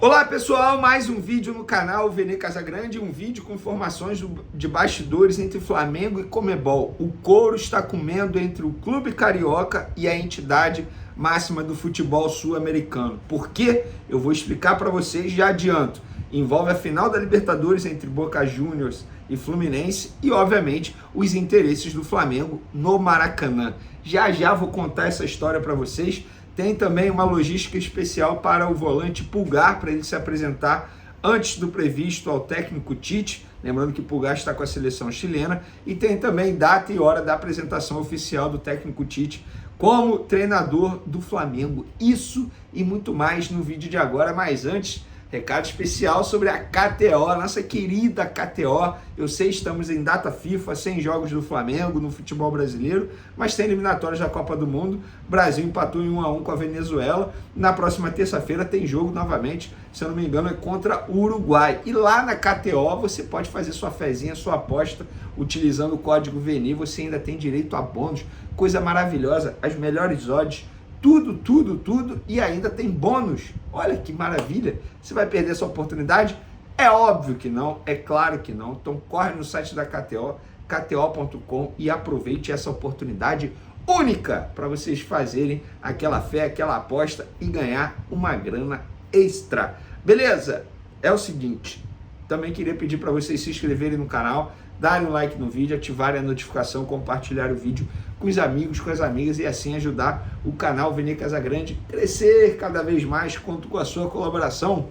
Olá pessoal, mais um vídeo no canal Vene Casagrande, um vídeo com informações de bastidores entre Flamengo e Conmebol. O couro está comendo entre o Clube Carioca e a entidade máxima do futebol sul-americano. Por quê? Eu vou explicar para vocês, já adianto. Envolve a final da Libertadores entre Boca Juniors e Fluminense e, obviamente, os interesses do Flamengo no Maracanã. Já vou contar essa história para vocês. Tem também uma logística especial para o volante Pulgar, para ele se apresentar antes do previsto ao técnico Tite. Lembrando que Pulgar está com a seleção chilena. E tem também data e hora da apresentação oficial do técnico Tite como treinador do Flamengo. Isso e muito mais no vídeo de agora. Mas antes, recado especial sobre a KTO, nossa querida KTO. Eu sei, estamos em data FIFA, sem jogos do Flamengo no futebol brasileiro, mas tem eliminatórias da Copa do Mundo. O Brasil empatou em 1-1 com a Venezuela. Na próxima terça-feira tem jogo novamente, se eu não me engano, é contra o Uruguai. E lá na KTO você pode fazer sua fezinha, sua aposta, utilizando o código VENI. Você ainda tem direito a bônus, coisa maravilhosa, as melhores odds. Tudo, e ainda tem bônus. Olha que maravilha. Você vai perder essa oportunidade? É óbvio que não, é claro que não. Então corre no site da KTO, kto.com, e aproveite essa oportunidade única para vocês fazerem aquela fé, aquela aposta e ganhar uma grana extra. Beleza? É o seguinte, também queria pedir para vocês se inscreverem no canal, darem um like no vídeo, ativarem a notificação, compartilhar o vídeo com os amigos, com as amigas e assim ajudar o canal Vene Casagrande a crescer cada vez mais. Conto com a sua colaboração.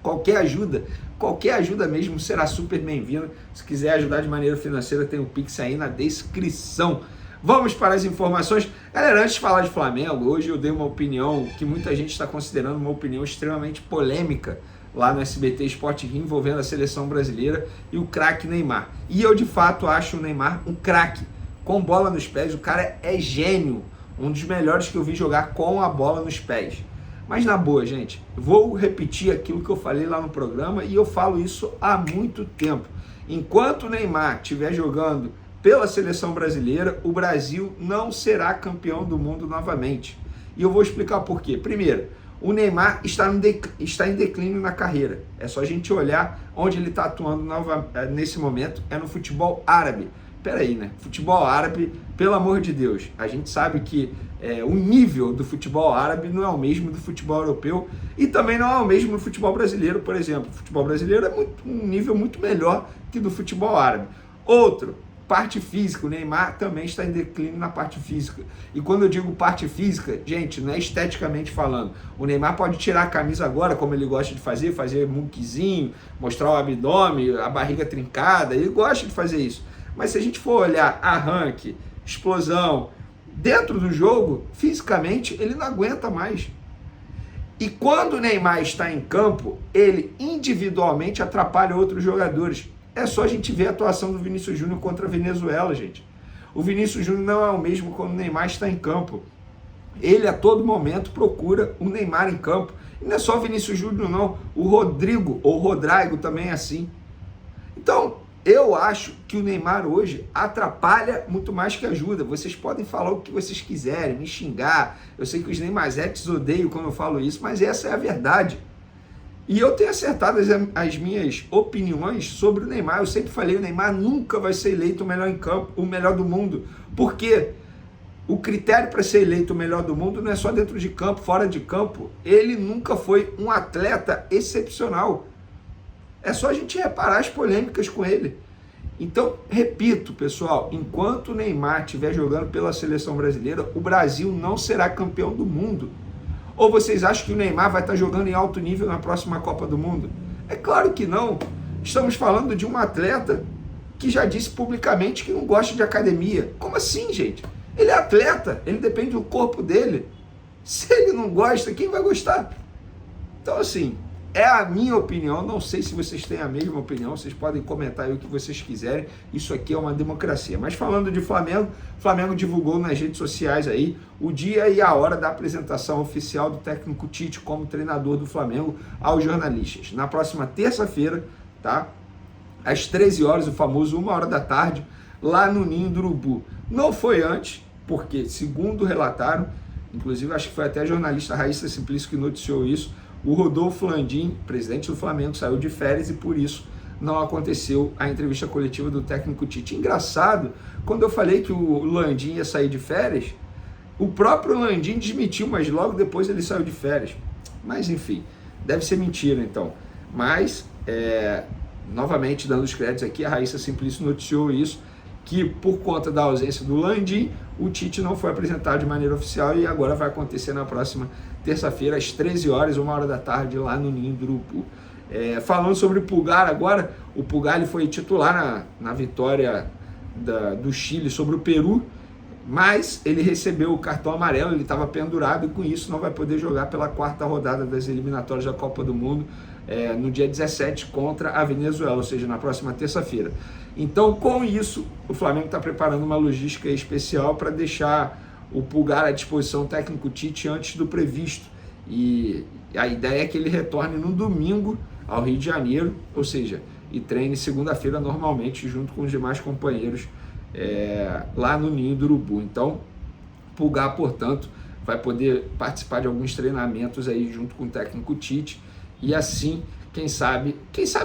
Qualquer ajuda mesmo será super bem-vinda. Se quiser ajudar de maneira financeira, tem o Pix aí na descrição. Vamos para as informações. Galera, antes de falar de Flamengo, hoje eu dei uma opinião que muita gente está considerando uma opinião extremamente polêmica lá no SBT Sport Rio, envolvendo a seleção brasileira e o craque Neymar. E eu, de fato, acho o Neymar um craque. Com bola nos pés, o cara é gênio. Um dos melhores que eu vi jogar com a bola nos pés. Mas na boa, gente, vou repetir aquilo que eu falei lá no programa e eu falo isso há muito tempo. Enquanto o Neymar estiver jogando pela seleção brasileira, o Brasil não será campeão do mundo novamente. E eu vou explicar por quê. Primeiro, o Neymar está em declínio na carreira. É só a gente olhar onde ele está atuando nesse momento. É no futebol árabe. Peraí, né? Futebol árabe, pelo amor de Deus. A gente sabe que o nível do futebol árabe não é o mesmo do futebol europeu e também não é o mesmo do futebol brasileiro, por exemplo. O futebol brasileiro é um nível muito melhor que do futebol árabe. Outro, parte física. O Neymar também está em declínio na parte física. E quando eu digo parte física, gente, não é esteticamente falando. O Neymar pode tirar a camisa agora, como ele gosta de fazer muquezinho, mostrar o abdômen, a barriga trincada. Ele gosta de fazer isso. Mas se a gente for olhar arranque, explosão, dentro do jogo, fisicamente, ele não aguenta mais. E quando o Neymar está em campo, ele individualmente atrapalha outros jogadores. É só a gente ver a atuação do Vinícius Júnior contra a Venezuela, gente. O Vinícius Júnior não é o mesmo quando o Neymar está em campo. Ele, a todo momento, procura o Neymar em campo. E não é só o Vinícius Júnior, não. O Rodrigo, ou Rodrigo, também é assim. Então, eu acho que o Neymar hoje atrapalha muito mais que ajuda. Vocês podem falar o que vocês quiserem, me xingar. Eu sei que os Neymazetes odeiam quando eu falo isso, mas essa é a verdade. E eu tenho acertado as minhas opiniões sobre o Neymar. Eu sempre falei, o Neymar nunca vai ser eleito o melhor em campo, o melhor do mundo. Por quê? O critério para ser eleito o melhor do mundo não é só dentro de campo, fora de campo. Ele nunca foi um atleta excepcional. É só a gente reparar as polêmicas com ele. Então, repito, pessoal, enquanto o Neymar estiver jogando pela seleção brasileira, o Brasil não será campeão do mundo. Ou vocês acham que o Neymar vai estar jogando em alto nível na próxima Copa do Mundo? É claro que não. Estamos falando de um atleta que já disse publicamente que não gosta de academia. Como assim, gente? Ele é atleta, ele depende do corpo dele. Se ele não gosta, quem vai gostar? Então, assim, é a minha opinião, não sei se vocês têm a mesma opinião, vocês podem comentar aí o que vocês quiserem, isso aqui é uma democracia. Mas falando de Flamengo, o Flamengo divulgou nas redes sociais aí o dia e a hora da apresentação oficial do técnico Tite como treinador do Flamengo aos jornalistas. Na próxima terça-feira, tá? Às 13 horas, o famoso 1h da tarde, lá no Ninho do Urubu. Não foi antes, porque segundo relataram, inclusive acho que foi até a jornalista Raíssa Simplício que noticiou isso, o Rodolfo Landim, presidente do Flamengo, saiu de férias e por isso não aconteceu a entrevista coletiva do técnico Tite. Engraçado, quando eu falei que o Landim ia sair de férias, o próprio Landim desmentiu, mas logo depois ele saiu de férias. Mas enfim, deve ser mentira então. Mas, novamente dando os créditos aqui, a Raíssa Simplício noticiou isso, que por conta da ausência do Landim, o Tite não foi apresentado de maneira oficial e agora vai acontecer na próxima terça-feira, às 13 horas, 1h da tarde, lá no Ninho do Urubu. Falando sobre o Pulgar agora, o Pulgar ele foi titular na vitória do Chile sobre o Peru, mas ele recebeu o cartão amarelo, ele estava pendurado e com isso não vai poder jogar pela 4ª rodada das eliminatórias da Copa do Mundo no dia 17 contra a Venezuela, ou seja, na próxima terça-feira. Então, com isso, o Flamengo está preparando uma logística especial para deixar o Pulgar à disposição técnico Tite antes do previsto. E a ideia é que ele retorne no domingo ao Rio de Janeiro, ou seja, e treine segunda-feira normalmente junto com os demais companheiros lá no Ninho do Urubu. Então, Pulgar, portanto, vai poder participar de alguns treinamentos aí junto com o técnico Tite e assim, quem sabe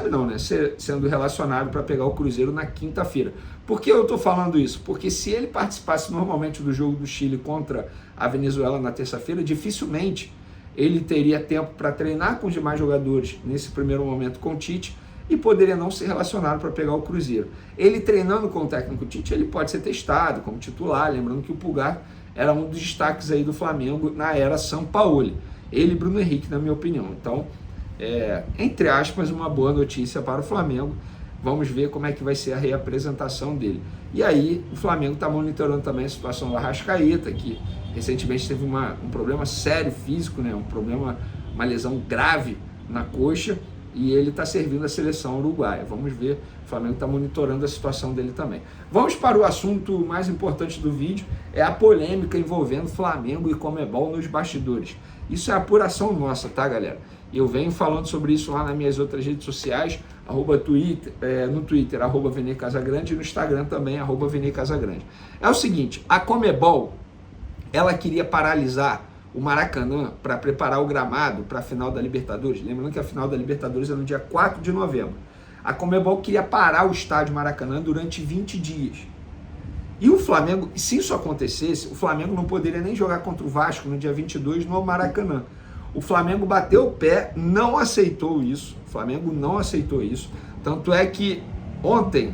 não, né, sendo relacionado para pegar o Cruzeiro na quinta-feira. Por que eu estou falando isso? Porque se ele participasse normalmente do jogo do Chile contra a Venezuela na terça-feira, dificilmente ele teria tempo para treinar com os demais jogadores nesse primeiro momento com o Tite e poderia não ser relacionado para pegar o Cruzeiro. Ele treinando com o técnico Tite, ele pode ser testado como titular, lembrando que o Pulgar era um dos destaques aí do Flamengo na era Sampaoli. Ele e Bruno Henrique, na minha opinião. Então, entre aspas, uma boa notícia para o Flamengo. Vamos ver como é que vai ser a reapresentação dele. E aí, o Flamengo está monitorando também a situação do Arrascaeta, que recentemente teve um problema sério físico, né? Uma lesão grave na coxa, e ele está servindo a seleção uruguaia. Vamos ver, o Flamengo está monitorando a situação dele também. Vamos para o assunto mais importante do vídeo, é a polêmica envolvendo Flamengo e Conmebol nos bastidores. Isso é apuração nossa, tá, galera? Eu venho falando sobre isso lá nas minhas outras redes sociais, no Twitter, @Vene Casagrande, e no Instagram também, @Vene Casagrande. É o seguinte, a Conmebol, ela queria paralisar o Maracanã para preparar o gramado para a final da Libertadores. Lembrando que a final da Libertadores é no dia 4 de novembro. A Conmebol queria parar o estádio Maracanã durante 20 dias. E o Flamengo, se isso acontecesse, o Flamengo não poderia nem jogar contra o Vasco no dia 22 no Maracanã. O Flamengo bateu o pé, não aceitou isso. O Flamengo não aceitou isso. Tanto é que ontem,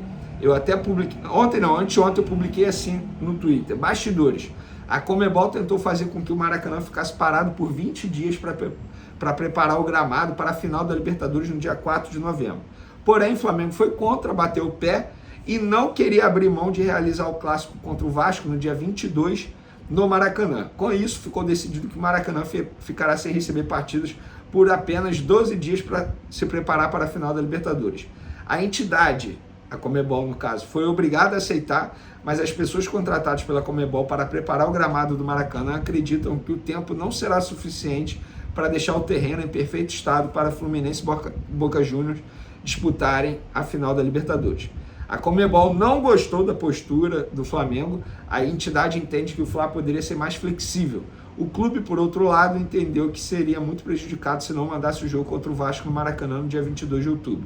anteontem eu publiquei assim no Twitter, bastidores. A Conmebol tentou fazer com que o Maracanã ficasse parado por 20 dias para preparar o gramado para a final da Libertadores no dia 4 de novembro. Porém, o Flamengo foi contra, bateu o pé e não queria abrir mão de realizar o clássico contra o Vasco no dia 22 no Maracanã. Com isso, ficou decidido que o Maracanã ficará sem receber partidas por apenas 12 dias para se preparar para a final da Libertadores. A entidade, a Conmebol no caso, foi obrigada a aceitar, mas as pessoas contratadas pela Conmebol para preparar o gramado do Maracanã acreditam que o tempo não será suficiente para deixar o terreno em perfeito estado para Fluminense e Boca Juniors disputarem a final da Libertadores. A Conmebol não gostou da postura do Flamengo, a entidade entende que o Fla poderia ser mais flexível. O clube, por outro lado, entendeu que seria muito prejudicado se não mandasse o jogo contra o Vasco no Maracanã no dia 22 de outubro.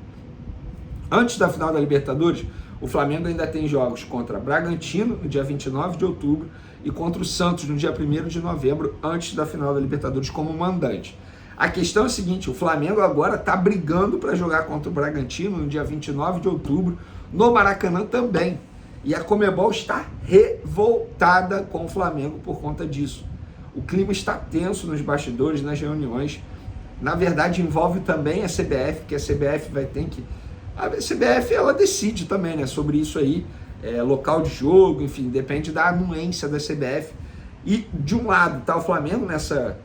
Antes da final da Libertadores, o Flamengo ainda tem jogos contra Bragantino no dia 29 de outubro e contra o Santos no dia 1º de novembro, antes da final da Libertadores como mandante. A questão é a seguinte, o Flamengo agora está brigando para jogar contra o Bragantino no dia 29 de outubro, no Maracanã também. E a Conmebol está revoltada com o Flamengo por conta disso. O clima está tenso nos bastidores, nas reuniões. Na verdade, envolve também a CBF, que a CBF vai ter que... A CBF, ela decide também, né, sobre isso aí, local de jogo, enfim, depende da anuência da CBF. E de um lado está o Flamengo nessa,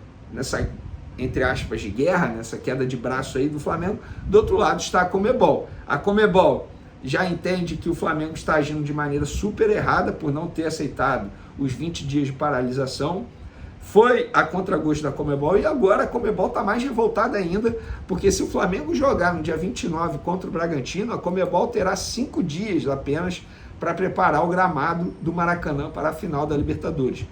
entre aspas, de guerra, nessa queda de braço aí do Flamengo. Do outro lado está a Conmebol. A Conmebol já entende que o Flamengo está agindo de maneira super errada por não ter aceitado os 20 dias de paralisação. Foi a contragosto da Conmebol e agora a Conmebol está mais revoltada ainda, porque se o Flamengo jogar no dia 29 contra o Bragantino, a Conmebol terá 5 dias apenas para preparar o gramado do Maracanã para a final da Libertadores.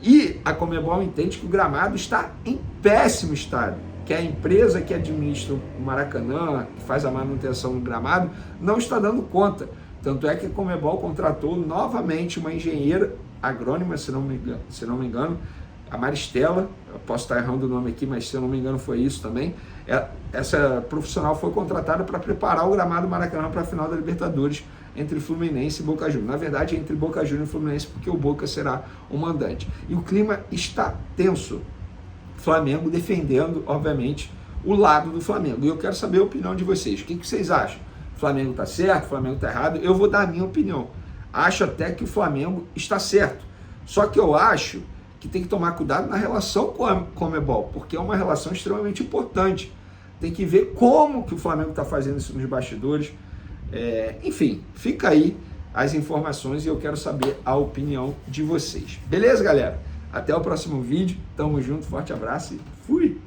E a Conmebol entende que o gramado está em péssimo estado. que a empresa que administra o Maracanã, que faz a manutenção do gramado, não está dando conta. Tanto é que a Conmebol contratou novamente uma engenheira agrônoma, se não me engano, a Maristela, eu posso estar errando o nome aqui, mas se eu não me engano foi isso também. Essa profissional foi contratada para preparar o gramado do Maracanã para a final da Libertadores entre Fluminense e Boca Juniors. Na verdade, entre Boca Juniors e Fluminense, porque o Boca será o mandante. E o clima está tenso. Flamengo defendendo, obviamente, o lado do Flamengo. E eu quero saber a opinião de vocês. O que vocês acham? O Flamengo está certo? O Flamengo está errado? Eu vou dar a minha opinião. Acho até que o Flamengo está certo. Só que eu acho que tem que tomar cuidado na relação com a Conmebol, porque é uma relação extremamente importante. Tem que ver como que o Flamengo está fazendo isso nos bastidores. Enfim, fica aí as informações e eu quero saber a opinião de vocês. Beleza, galera? Até o próximo vídeo. Tamo junto, forte abraço e fui!